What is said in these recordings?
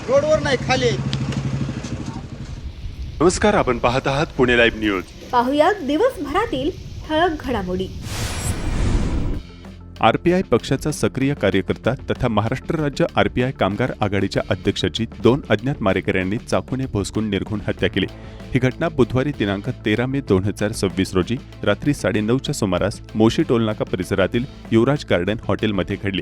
रोडवर नाही, खाली आहेत. नमस्कार, आपण पाहत आहात पुणे लाईव्ह न्यूज. पाहुयात दिवसभरातील ठळक घडामोडी. आरपीआय पक्षाचा सक्रिय कार्यकर्ता तथा महाराष्ट्र राज्य आरपीआय कामगार आघाडीच्या अध्यक्षाची 2 अज्ञात मारेकऱ्यांनी चाकूने भोसकून निर्घृण हत्या केली. ही घटना बुधवारी दिनांक 13 मे 2026 रोजी रात्री 9:30च्या सुमारास मोशी टोलनाका परिसरातील युवराज गार्डन हॉटेलमध्ये घडली.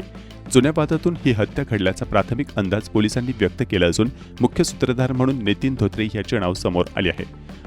जुन्या वादातून ही हत्या घडल्याचा प्राथमिक अंदाज पोलिसांनी व्यक्त केला असून मुख्य सूत्रधार म्हणून नितीन धोत्रे याचे नाव समोर आले आहे.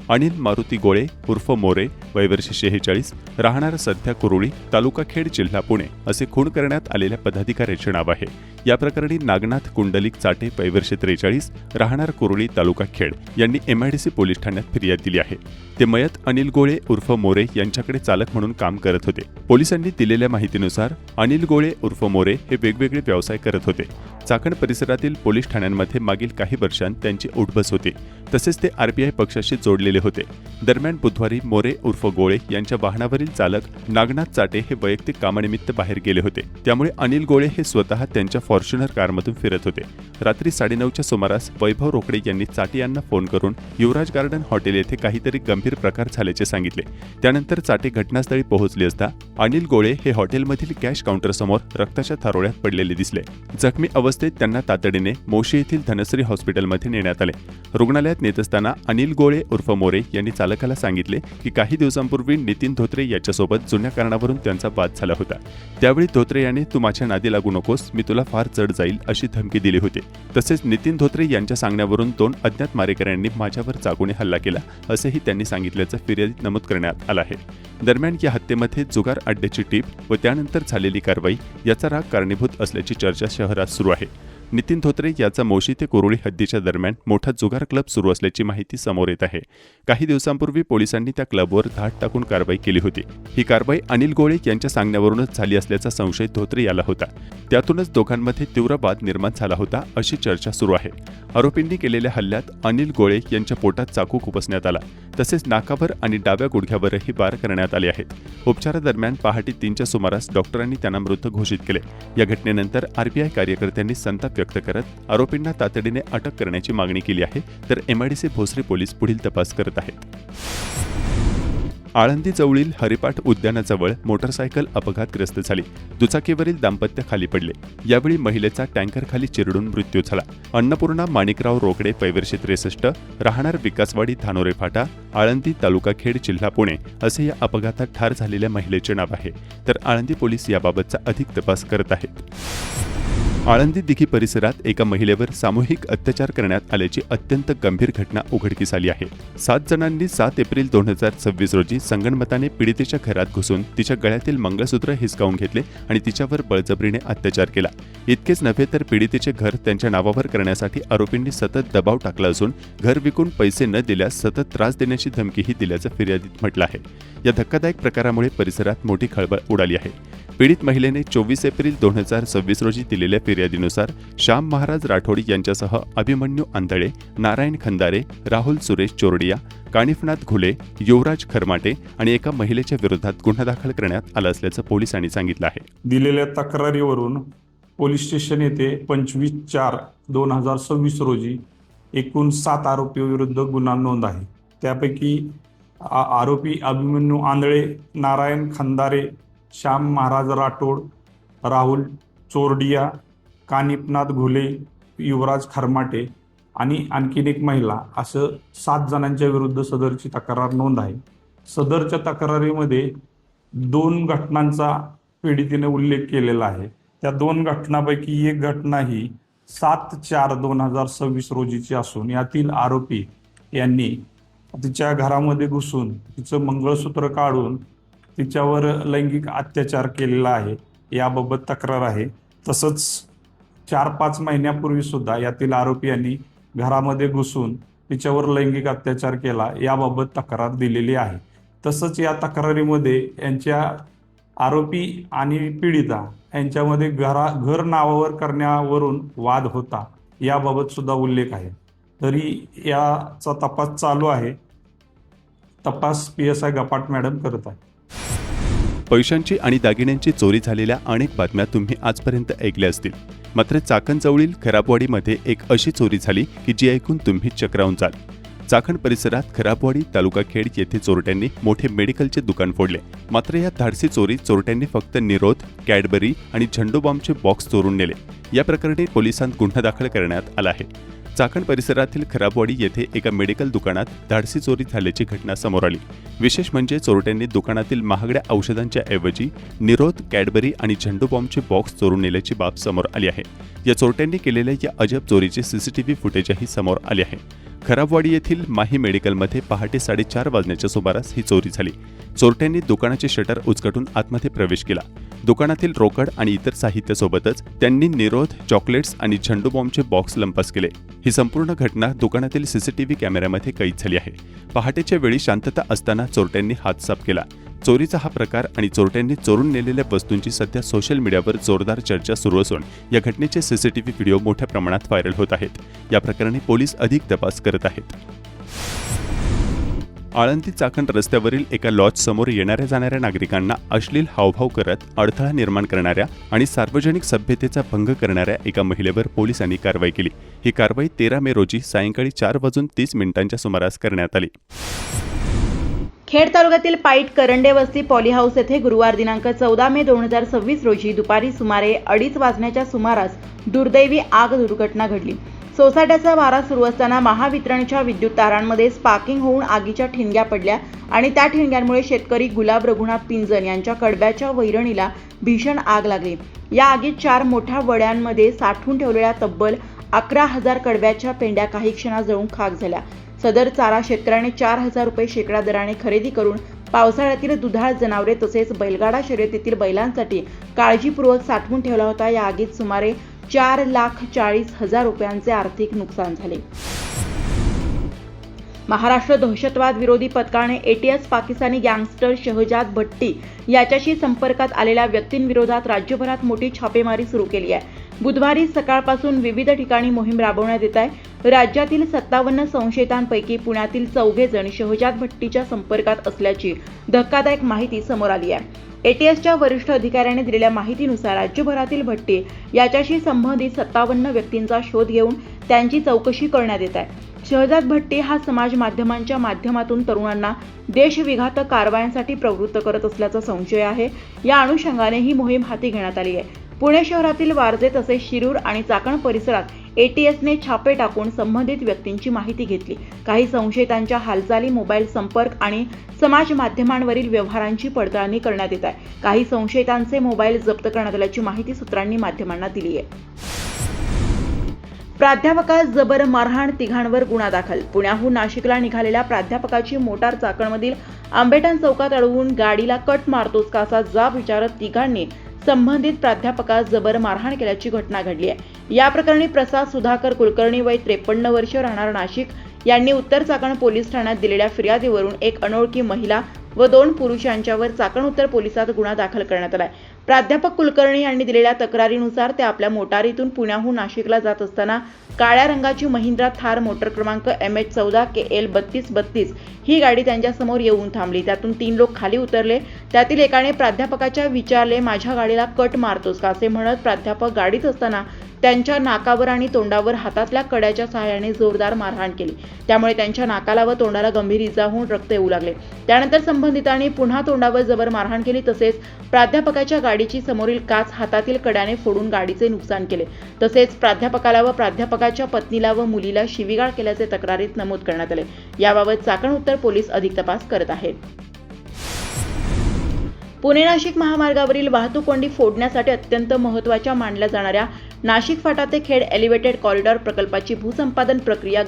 अनिल मारुती गोळे उर्फ मोरे, वय वर्ष 46, राहणार सध्या कुरुळी, तालुका खेड, जिल्हा पुणे असे खून करण्यात आलेल्या पदाधिकाऱ्याचे नाव आहे. या प्रकरणी नागनाथ कुंडलिक चाटे, वय वर्ष 43, राहणार कुरुळी, तालुका खेड यांनी एमआयडीसी पोलीस ठाण्यात फिर्याद दिली आहे. ते मयत अनिल गोळे उर्फ मोरे यांच्याकडे चालक म्हणून काम करत होते. पोलिसांनी दिलेल्या माहितीनुसार अनिल गोळे उर्फ मोरे हे वेगवेगळे व्यवसाय करत होते. चाकण परिसरातील पोलीस ठाण्यांमध्ये मागील काही वर्षांत त्यांची उठबस होती. तसेच ते आरपीआय पक्षाशी जोडलेले होते. दरम्यान बुधवारी मोरे उर्फ गोळे यांच्या वाहनावरील चालक नागनाथ चाटे हे वैयक्तिक कामानिमित्त बाहेर गेले होते. त्यामुळे अनिल गोळे हे स्वतः त्यांच्या फॉर्च्युनर कारमधून फिरत होते. रात्री 9:30च्या सुमारास वैभव रोकडे यांनी चाटे यांना फोन करून युवराज गार्डन हॉटेल येथे काहीतरी गंभीर प्रकार झाल्याचे सांगितले. त्यानंतर चाटे घटनास्थळी पोहोचले असता अनिल गोळे हे हॉटेलमधील कॅश काउंटरसमोर रक्ताच्या थारोळ्यात पडलेले दिसले. जखमी अवस्थेत त्यांना तातडीने मोशी येथील धनश्री हॉस्पिटलमध्ये नेण्यात आले. रुग्णालयात नेत असताना अनिल गोळे उर्फ मोरे यांनी चालकाला सांगितले की काही दिवसांपूर्वी नितीन धोत्रे याच्यासोबत जुन्या कारणावरून त्यांचा वाद झाला होता. त्यावेळी धोत्रे यांनी तू माझ्या नादी लागू नकोस, मी तुला फार जड जाईल अशी धमकी दिली होती. तसेच नितीन धोत्रे यांच्या सांगण्यावरून 2 अज्ञात मारेकऱ्यांनी माझ्यावर चाकूने हल्ला केला असेही त्यांनी सांगितल्याचं फिर्यादीत नमूद करण्यात आलं आहे. दरम्यान या हत्येमध्ये जुगार अड्ड्याची टीप व त्यानंतर झालेली कारवाई याचा राग कारणीभूत असल्याची चर्चा शहरात सुरू आहे. नितीन धोत्रे याचा मोशी ते कुरुळी हद्दीच्या दरम्यान मोठा जुगार क्लब सुरू असल्याची माहिती समोर येत आहे. काही दिवसांपूर्वी पोलिसांनी त्या क्लबवर धाड टाकून कारवाई केली होती. ही कारवाई अनिल गोळे यांच्या सांगण्यावरूनच झाली असल्याचा संशय धोत्रे याला होता. त्यातूनच दोघांमध्ये तीव्र वाद निर्माण झाला होता अशी चर्चा सुरू आहे. आरोपींनी केलेल्या हल्ल्यात अनिल गोळे यांच्या पोटात चाकू खुपसण्यात आला. तसेच नाकावर आणि डाव्या गुडघ्यावरही वार करण्यात आले आहेत. उपचारादरम्यान पहाटे 3च्या सुमारास डॉक्टरांनी त्यांना मृत घोषित केले. या घटनेनंतर आरपीआय कार्यकर्त्यांनी संताप व्यक्त करत आरोपींना तातडीने अटक करण्याची मागणी केली आहे. तर एमआयडीसी भोसरी पोलीस पुढील तपास करत आहेत. आळंदी जवळील हरिपाठ उद्यानाजवळ मोटरसायकल अपघातग्रस्त झाली. दुचाकीवरील दाम्पत्य खाली पडले. यावेळी महिलेचा टँकर खाली चिरडून मृत्यू झाला. अन्नपूर्णा माणिकराव रोकडे, वय वर्ष 63, राहणार विकासवाडी, धानोरे फाटा, आळंदी, तालुका खेड, जिल्हा पुणे असे या अपघातात ठार झालेल्या महिलेचे नाव आहे. तर आळंदी पोलीस याबाबतचा अधिक तपास करत आहेत. आळंदी दिघी परिसरात एका महिलेवर सामूहिक अत्याचार करण्यात आल्याची अत्यंत गंभीर घटना उघडकीस आली आहे. 7 जणांनी 7 एप्रिल 2026 रोजी संगनमताने पीडितेच्या घरात घुसून तिच्या गळ्यातील मंगळसूत्र हिसकावून घेतले आणि तिच्यावर बळजबरीने अत्याचार केला. इतकेच नव्हे तर पीडितेचे घर त्यांच्या नावावर करण्यासाठी आरोपींनी सतत दबाव टाकला असून घर विकून पैसे न दिल्यास सतत त्रास देण्याची धमकीही दिल्याचं फिर्यादीत म्हटलं आहे. या धक्कादायक प्रकारामुळे परिसरात मोठी खळबळ उडाली आहे. पीडित महिलेने 24 एप्रिल 2026 रोजी दिलेल्या फिर्यादीनुसार श्याम महाराज राठोड यांच्यासह अभिमन्यू आंधळे, नारायण खंदारे, राहुल सुरेश चोरडिया, कानिफनाथ घुले, युवराज खरमाटे आणि एका महिलेच्या विरोधात गुन्हा दाखल करण्यात आला असल्याचं पोलिसांनी सांगितलं आहे. दिलेल्या तक्रारीवरून पोलीस स्टेशन येथे 25/4/2026 रोजी एकूण 7 आरोपींविरुद्ध गुन्हा नोंद आहे. त्यापैकी आरोपी अभिमन्यू आंधळे, नारायण खंदारे, श्याम महाराज राठोड, राहुल चोरडिया, कानिपनाथ घुले, युवराज खरमाटे आणि आणखीन एक महिला असं 7 जणांच्या विरुद्ध सदरची तक्रार नोंद आहे. सदरच्या तक्रारीमध्ये 2 घटनांचा पीडितेने उल्लेख केलेला आहे. त्या 2 घटनांपैकी एक घटना ही 7/4/2026 रोजीची असून यातील आरोपी यांनी तिच्या घरामध्ये घुसून तिचं मंगळसूत्र काढून तिच्यावर लैंगिक अत्याचार केलेला आहे याबाबत तक्रार आहे. तसंच 4-5 महिन्यापूर्वी सुद्धा यातील आरोपी यांनी घरामध्ये घुसून तिच्यावर लैंगिक अत्याचार केला याबाबत तक्रार दिलेली आहे. तसंच या तक्रारीमध्ये यांच्या आरोपी आणि पीडिता यांच्यामध्ये घर नावावर करण्यावरून वाद होता याबाबत सुद्धा उल्लेख आहे. तरी याचा तपास चालू आहे. तपास PSI गपाट मॅडम करत आहे. पैशांची आणि दागिन्यांची चोरी झालेल्या अनेक बातम्या तुम्ही आजपर्यंत ऐकल्या असतील. मात्र चाकणजवळील खराबवाडीमध्ये एक अशी चोरी झाली की जी ऐकून तुम्ही चक्रावून जाल. चाकण परिसरात खराबवाडी तालुका खेड येथे चोरट्यांनी मोठे मेडिकलचे दुकान फोडले. मात्र या धाडसी चोरीत चोरट्यांनी फक्त निरोध, कॅडबरी आणि झंडूबॉम्बचे बॉक्स चोरून नेले. या प्रकरणी पोलिसांत गुन्हा दाखल करण्यात आला आहे. चाकण परिसरातील खराबवाडी येथे एका मेडिकल दुकानात धाडसी चोरी झाल्याची घटना समोर आली. विशेष म्हणजे चोरट्यांनी दुकानातील महागड्या औषधांच्या ऐवजी निरोध, कॅडबरी आणि झंडूबॉम्बचे बॉक्स चोरून नेल्याची बाब समोर आली आहे. या चोरट्यांनी केलेल्या या अजब चोरीचे सीसीटीव्ही फुटेजही समोर आले आहे. खराबवाडी येथील माही मेडिकलमध्ये पहाटे 4:30 वाजण्याच्या सुमारास ही चोरी झाली. चोरट्यांनी दुकानाचे शटर उचकटून आतमध्ये प्रवेश केला. दुकानातील रोकड आणि इतर साहित्यासोबतच त्यांनी निरोध, चॉकलेट्स आणि झंडूबॉम्बचे बॉक्स लंपास केले. ही संपूर्ण घटना दुकानातील सीसीटीव्ही कॅमेऱ्यामध्ये कैद झाली आहे. पहाटेच्या वेळी शांतता असताना चोरट्यांनी हात साफ केला. चोरीचा हा प्रकार आणि चोरट्यांनी चोरून नेलेल्या वस्तूंची सध्या सोशल मीडियावर जोरदार चर्चा सुरू असून या घटनेचे सीसीटीव्ही व्हिडिओ मोठ्या प्रमाणात व्हायरल होत आहेत. या प्रकरणी पोलीस अधिक तपास करत आहेत. आळंदी चाकण रस्त्यावरील एका लॉज समोर येणाऱ्या जाणाऱ्या नागरिकांना अश्लील हावभाव करत अडथळा निर्माण करणाऱ्या आणि सार्वजनिक सभ्यतेचा भंग करणाऱ्या एका महिलेवर पोलिसांनी कारवाई केली. ही कारवाई 13 मे रोजी सायंकाळी 4:30 सुमारास करण्यात आली. खेड तालुक्यातील पाईट करंडे वस्ती पॉली हाऊस येथे गुरुवार दिनांक 14 मे 2026 रोजी दुपारी सुमारे 2:30 वाजण्याच्या सुमारास दुर्दैवी आग दुर्घटना घडली. सोसायट्याचा वारा सुरू असताना महावितरणच्या विद्युत तारांमध्ये स्पार्किंग होऊन आगीच्या ठिणग्या पडल्या आणि त्या ठिणग्यांमुळे शेतकरी गुलाब रघुनाथ पिंजन यांच्या कडब्याच्या वैरणीला भीषण आग लागली. या आगीत 4 मोठ्या वड्यांमध्ये साठवून ठेवलेल्या तब्बल 11,000 कडब्याच्या पेंड्या काही क्षणात जळून खाक झाल्या. सदर चारा शेतकऱ्याने 4,000 रुपये शेकडा दराने खरेदी करून पावसाळ्यातील दुधाळ जनावरे तसेच बैलगाडा शर्यतीतील बैलांसाठी काळजीपूर्वक साठवून ठेवला होता. या आगीत सुमारे 4,40,000 रुपयांचे आर्थिक नुकसान झाले. महाराष्ट्र दहशतवाद विरोधी पथकाने ATS पाकिस्तानी गँगस्टर शहजाद भट्टी याच्याशी संपर्कात आलेल्या व्यक्तींविरोधात राज्यभरात मोठी छापेमारी सुरू केली आहे. बुधवारी सकाळपासून विविध ठिकाणी मोहीम राबवण्यात येत आहे. राज्यातील 57 संशयितांपैकी पुण्यातील 4 जण शहजाद भट्टीच्या संपर्कात असल्याची धक्कादायक माहिती समोर आली आहे. ATSच्या वरिष्ठ अधिकाऱ्याने दिलेल्या माहितीनुसार राज्यभरातील भट्टी याच्याशी संबंधित 57 व्यक्तींचा शोध घेऊन त्यांची चौकशी करण्यात येत आहे. शहजाद भट्टी हा समाज माध्यमांच्या माध्यमातून तरुणांना देशविघातक कारवायांसाठी प्रवृत्त करत असल्याचा संशय आहे. या अनुषंगाने ही मोहीम हाती घेण्यात आली आहे. पुणे शहरातील वारजे तसेच शिरूर आणि चाकण परिसरात ATSने छापे टाकून संबंधित व्यक्तींची माहिती घेतली. काही संशयितांच्या हालचाली, मोबाईल संपर्क आणि समाज माध्यमांवरील व्यवहारांची पडताळणी करण्यात येत आहे. काही संशयितांचे मोबाईल जप्त करण्यात आल्याची माहिती सूत्रांनी माध्यमांना दिली आहे. प्राध्यापकास जबर मारहाण, तिघांवर गुन्हा दाखल. पुण्याहून नाशिकला निघालेल्या प्राध्यापकाची मोटार चाकणमधील आंबेटन चौकात अडवून गाडीला कट मारतोस का असा जाब विचारत तिघांनी संबंधित प्राध्यापकास जबर मारहाण केल्याची घटना घडली आहे. या प्रकरणी प्रसाद सुधाकर कुलकर्णी वय 53 वर्ष राहणार नाशिक यांनी उत्तर चाकण पोलीस ठाण्यात दिलेल्या फिर्यादीवरून एक अनोळखी महिला व 2 पुरुष यांच्यावर चाकण उत्तर पोलिसात गुन्हा दाखल करण्यात आला आहे. प्राध्यापक कुलकर्णी यांनी दिलेल्या तक्रारीनुसार ते आपल्या मोटारीतून पुण्याहून नाशिकला जात असताना काळ्या रंगाची महिंद्रा थार मोटर क्रमांक MH14 KL 3232 ही गाडी त्यांच्यासमोर येऊन थांबली. त्यातून 3 लोक खाली उतरले. त्यातील एकाने प्राध्यापकाच्या विचारले, माझ्या गाडीला कट मारतोस का असे म्हणत प्राध्यापक गाडीत असताना त्यांच्या नाकावर आणि तोंडावर हातातल्या कड्याच्या सहाय्याने जोरदार मारहाण केली. त्यामुळे त्यांच्या नाकाला व तोंडाला गंभीर इजा होऊन रक्त येऊ लागले. त्यानंतर संबंधितांनी पुन्हा तोंडावर जबर मारहाण केली. तसेच प्राध्यापकाच्या गाडीची समोरील काच हातातील कड्याने फोडून गाडीचे नुकसान केले. तसेच प्राध्यापकाला व प्राध्यापकाच्या पत्नीला व मुलीला शिवीगाळ केल्याचे तक्रारीत नमूद करण्यात आले. याबाबत चाकण उत्तर पोलीस अधिक तपास करत आहेत. पुणे नाशिक महामार्गावरील वाहतूक कोंडी फोडण्यासाठी अत्यंत महत्त्वाच्या मानल्या जाणाऱ्या नाशिक फाटा ते खेड एलिव्हेटेड कॉरिडॉर प्रकल्पाची भूसंपादन प्रक्रिया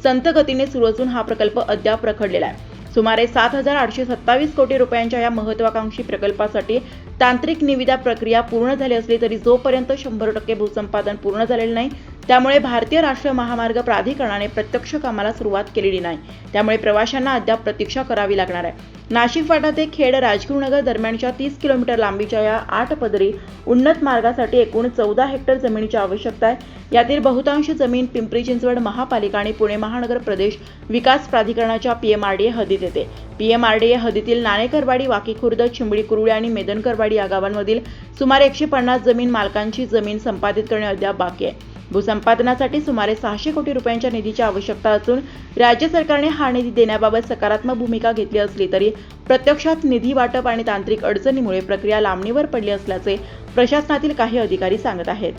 संथ गतीने सुरू असून हा प्रकल्प अद्याप रखडलेला आहे. सुमारे 7,827 कोटी रुपयांच्या या महत्त्वाकांक्षी प्रकल्पासाठी तांत्रिक निविदा प्रक्रिया पूर्ण झाली असली तरी जोपर्यंत 100% भूसंपादन पूर्ण झालेले नाही त्यामुळे भारतीय राष्ट्रीय महामार्ग प्राधिकरणाने प्रत्यक्ष कामाला सुरुवात केलेली नाही. त्यामुळे प्रवाशांना अद्याप प्रतीक्षा करावी लागणार आहे. नाशिक फाटा ते खेड राजगुरुनगर दरम्यानच्या 30 किलोमीटर लांबीच्या या 8 पदरी उन्नत मार्गासाठी एकूण 14 हेक्टर जमिनीची आवश्यकता आहे. यातील बहुतांश जमीन पिंपरी चिंचवड महापालिका आणि पुणे महानगर प्रदेश विकास प्राधिकरणाच्या PMRDA हद्दीत येते. PMRDA हद्दीतील नाणेकरवाडी, वाकीखुर्द, चिंबळी कुरुळे आणि मेदनकरवाडी या गावांमधील सुमारे 150 जमीन मालकांची जमीन संपादित करणे अद्याप बाकी आहे. भूसंपादनासाठी सुमारे 600 कोटी रुपयांच्या निधीची आवश्यकता असून राज्य सरकारने हा निधी देण्याबाबत सकारात्मक भूमिका घेतली असली तरी प्रत्यक्षात निधी वाटप आणि तांत्रिक अडचणीमुळे प्रक्रिया लांबणीवर पडली असल्याचे प्रशासनातील काही अधिकारी सांगत आहेत.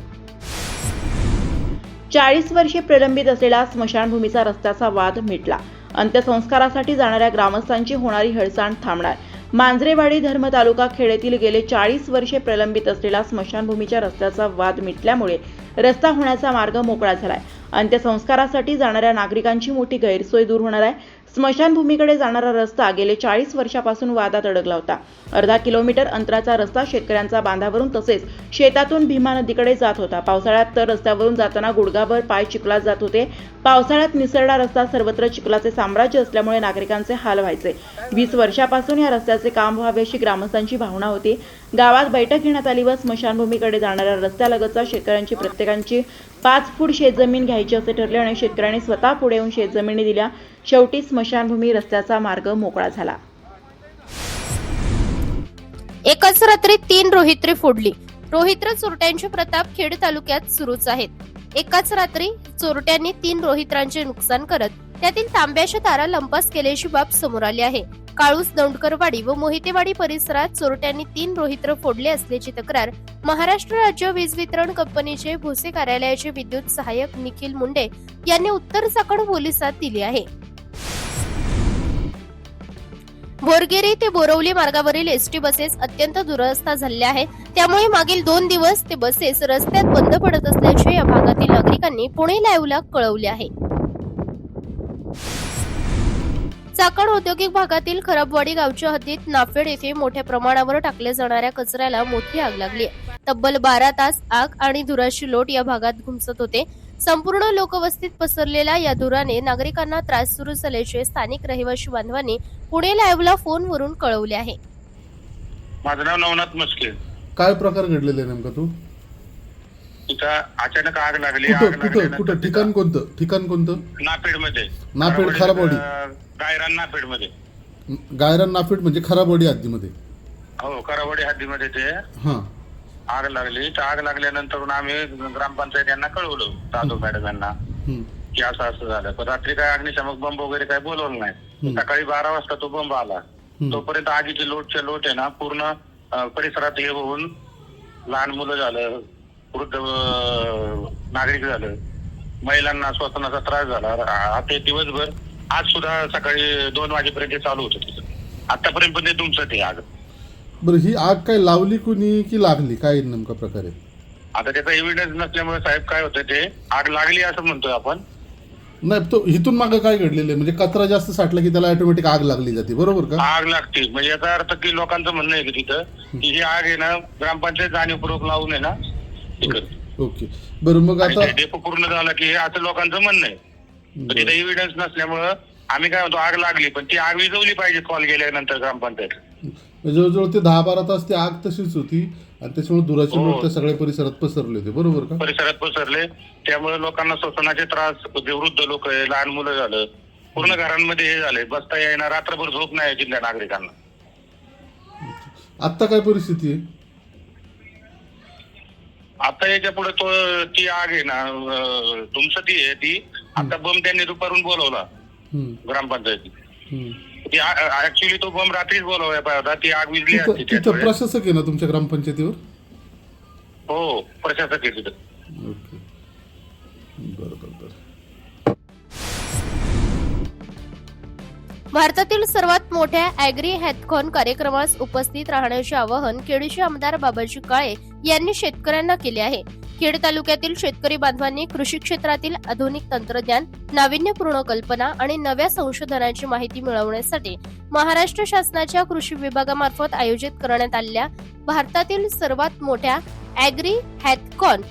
40 वर्षे प्रलंबित असलेला स्मशानभूमीचा रस्त्याचा वाद मिटला. अंत्यसंस्कारासाठी जाणाऱ्या ग्रामस्थांची होणारी हळसांड थांबणार. मांजरेवाडी धर्म तालुका खेड येथील गेले 40 वर्षे प्रलंबित असलेला स्मशानभूमीच्या रस्त्याचा वाद मिटल्यामुळे रस्ता होण्याचा मार्ग मोकळा झालाय. अंत्यसंस्कारासाठी जाणाऱ्या नागरिकांची मोठी गैरसोय दूर होणार आहे. स्मशानभूमीकडे जाणारा रस्ता गेले 40 वर्षापासून वादात अडकला होता. अर्धा किलोमीटर अंतराचा रस्ता शेतकऱ्यांचा बांधावरून तसेच शेतातून भीमा नदीकडे जात होता. पावसाळ्यात तर रस्त्यावरून जाताना गुडघाभर पाय चिखलात जात होते. पावसाळ्यात निसरडा रस्ता, सर्वत्र चिखलाचे साम्राज्य असल्यामुळे नागरिकांचे हाल व्हायचे. 20 वर्षापासून या रस्त्याचे काम व्हावे अशी ग्रामस्थांची भावना होती. गावात बैठक घेण्यात आली व स्मशानभूमीकडे जाणाऱ्या रस्त्यालगतच्या शेतकऱ्यांची प्रत्येकांची 5 फूट शेतजमीन घ्यायची असे ठरले आणि शेतकऱ्यांनी स्वतः पुढे येऊन शेतजमिनी दिल्या. शेवटी स्मशानभूमी रस्त्याचा मार्ग मोकळा झाला. एकाच रात्री 3 रोहित्रे फोडली. रोहित्र चोरट्यांचे प्रताप खेड तालुक्यात सुरूच आहेत. एकाच रात्री चोरट्यांनी 3 रोहित्रांचे नुकसान करत त्यातील तांब्याच्या तारा लंपास केल्याची बाब समोर आली आहे. काळूस, दौंडकरवाडी व मोहितेवाडी परिसरात चोरट्यांनी 3 रोहित्र फोडले असल्याची तक्रार महाराष्ट्र राज्य वीज वितरण कंपनीचे भोसे कार्यालयाचे विद्युत सहाय्यक निखिल मुंडे यांनी उत्तर चाकण पोलिसात दिली आहे. बोरगिरी ते बोरवली मार्गावरील एसटी बसेस अत्यंत दुरवस्था झालेल्या आहेत. त्यामुळे मागील 2 दिवस ते बसेस रस्त्यात बंद पडत असल्याचे या भागातील नागरिकांनी पुणे लाईव्हला कळवले आहे. चाकण औद्योगिक भागातील खराबवाडी गावच्या हद्दीत नाफेड येथे मोठ्या प्रमाणावर टाकल्या जाणाऱ्या कचऱ्याला मोठी आग लागली. तब्बल 12 तास आग आणि धुराची लोट या भागात घुमसत होते. संपूर्ण लोकवस्तीत पसरलेल्या या धुराने नागरिकांना त्रास सुरू झाल्याचे स्थानिक रहिवासी बांधवांनी पुणे लाईव्हला फोनवरून कळवले आहे. माझं नाव नवनाथ मस्के. काय प्रकार घडलेला आहे नेमका? तू तिथं अचानक आग लागली. कुठं ठिकाण कोणतं? नापेड मध्ये. नापेड, खराबवाडी, गायरान नापेड मध्ये. गायरान नापेड म्हणजे खराबवाडी हद्दीमध्ये? हो, खराबवाडी हद्दीमध्ये ते हा आग लागली. तर आग लागल्यानंतर आम्ही ग्रामपंचायत यांना कळवलं, जाधव मॅडम यांना, की असं झालं. पण रात्री काय अग्निशामक बंब वगैरे काय बोलवलं नाही. सकाळी 12 वाजता तो बंब आला. तोपर्यंत आगीची लोट आहे ना पूर्ण परिसरात हे होऊन लहान मुलं झालं, वृद्ध नागरिक झालं, महिलांना श्वसनाचा त्रास झाला. आता दिवसभर आज सुद्धा सकाळी 2 वाजेपर्यंत चालू होतं तिथं. आतापर्यंत पण ते तुमचं ते आग. बरं, ही आग काय लावली कुणी की लागली, काय नेमका प्रकार आहे? आता त्याचा एव्हिडन्स नसल्यामुळे साहेब काय होतं, ते आग लागली असं म्हणतोय आपण. नाही, तो इथून मागे काय घडलेलं आहे? म्हणजे कचरा जास्त साठला की त्याला ऑटोमॅटिक आग लागली जाते, बरोबर का? आग लागते म्हणजे याचा अर्थ की लोकांचं म्हणणं आहे की तिथं की ही आग आहे ना ग्रामपंचायत जाणीवपूर्वक लावून आहे ना हे करते. ओके, बरं. मग आता डेपो पूर्ण झाला की असं लोकांचं म्हणणं आहे. तिथे एव्हिडन्स नसल्यामुळं आम्ही काय म्हणतो, आग लागली पण ती आग विझवली पाहिजे कॉल गेल्यानंतर ग्रामपंचायत. जवळजवळ ते 10-12 तास ती आग तशीच होती आणि त्याच्यामुळे धुराची लोट त्या सगळ्या परिसरात पसरले होते, बरोबर का? परिसरात पसरले. त्यामुळे लोकांना श्वसनाचे त्रास, जे वृद्ध लोक आहे, लहान मुलं झालं, पूर्ण घरांमध्ये हे झाले. बसता येणार, रात्रभर झोप नाही जिल्ह्या नागरिकांना. आता काय परिस्थिती आहे? आता याच्या पुढे ती आग आहे ना तुमचं ती आहे ती. आता बंब त्यांनी दुपारून बोलवला ग्रामपंचायतीत. ऍक्च्युली तो बंब रात्रीच बोलवायला पाहिजे होता. ती आग विझली असती. तिथं प्रशासक आहे ना तुमच्या ग्रामपंचायतीवर? हो, प्रशासक आहे तिथं. ओके, बरोबर. भारतातील सर्वात मोठ्या ॲग्री हॅथकॉन कार्यक्रमास उपस्थित राहण्याचे आवाहन खेडचे आमदार बाबाजी काळे यांनी शेतकऱ्यांना केले आहे. खेड तालुक्यातील शेतकरी बांधवांनी कृषी क्षेत्रातील आधुनिक तंत्रज्ञान, नाविन्यपूर्ण कल्पना आणि नव्या संशोधनाची माहिती मिळवण्यासाठी महाराष्ट्र शासनाच्या कृषी विभागामार्फत आयोजित करण्यात आलेल्या भारतातील सर्वात मोठ्या ॲग्री हॅथकॉन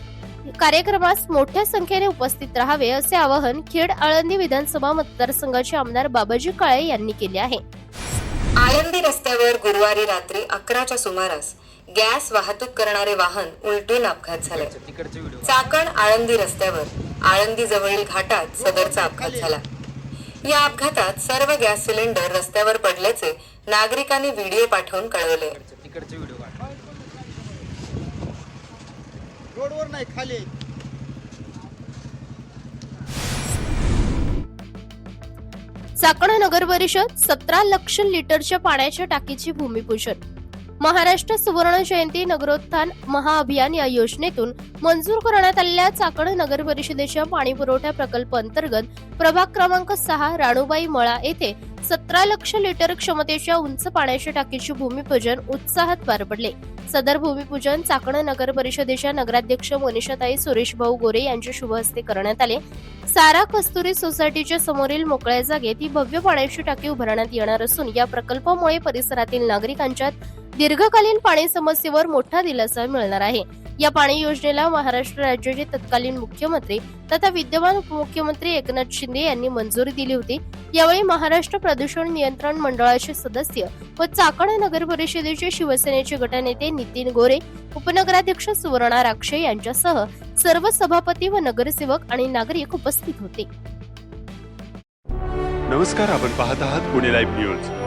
कार्यक्रमास मोठ्या संख्येने उपस्थित राहावे असे आवाहन खेड आळंदी विधानसभा मतदारसंघाचे आमदार बाबाजी काळे यांनी केले आहे. आळंदी रस्त्यावर गुरुवारी रात्री 11च्या सुमारास गॅस वाहतूक करणारे वाहन उलटून अपघात झाले. चाकण आळंदी रस्त्यावर आळंदी जवळील घाटात सदरचा अपघात झाला. या अपघातात सर्व गॅस सिलेंडर रस्त्यावर पडल्याचे नागरिकांनी व्हिडिओ पाठवून कळवले. रोडवर नाही, खाली. चाकण नगर परिषद 17 लक्ष लिटरच्या पाण्याच्या टाकीची भूमिपूजन. महाराष्ट्र सुवर्ण जयंती नगरोत्थान महाअभियान या योजनेतून मंजूर करण्यात आलेल्या चाकण नगर परिषदेच्या पाणी पुरवठा प्रकल्प अंतर्गत प्रभाग क्रमांक 6 राणूबाई मळा येथे 17 लक्ष लिटर क्षमतेच्या उंच पाण्याच्या टाकीचे भूमिपूजन उत्साहात पार पडले. सदर भूमिपूजन चाकण नगर परिषदेच्या नगराध्यक्ष मनीषाताई सुरेश भाऊ गोरे यांच्या शुभ हस्ते करण्यात आले. सारा कस्तुरी सोसायटीच्या समोरील मोकळ्या जागेत ही भव्य पाण्याची टाकी उभारण्यात येणार असून या प्रकल्पामुळे परिसरातील नागरिकांच्या दीर्घकालीन पाणी समस्येवर मोठा दिलासा मिळणार आहे. या पाणी योजनेला महाराष्ट्र राज्याचे तत्कालीन मुख्यमंत्री तथा विद्यमान उपमुख्यमंत्री एकनाथ शिंदे यांनी मंजुरी दिली होती. यावेळी महाराष्ट्र प्रदूषण नियंत्रण मंडळाचे सदस्य व चाकण नगर परिषदेचे शिवसेनेचे गटनेते नितीन गोरे, उपनगराध्यक्ष सुवर्णा राक्षे यांच्यासह सर्व सभापती व नगरसेवक आणि नागरिक उपस्थित होते. नमस्कार, आपण पाहत आहात पुणे लाईव्ह न्यूज.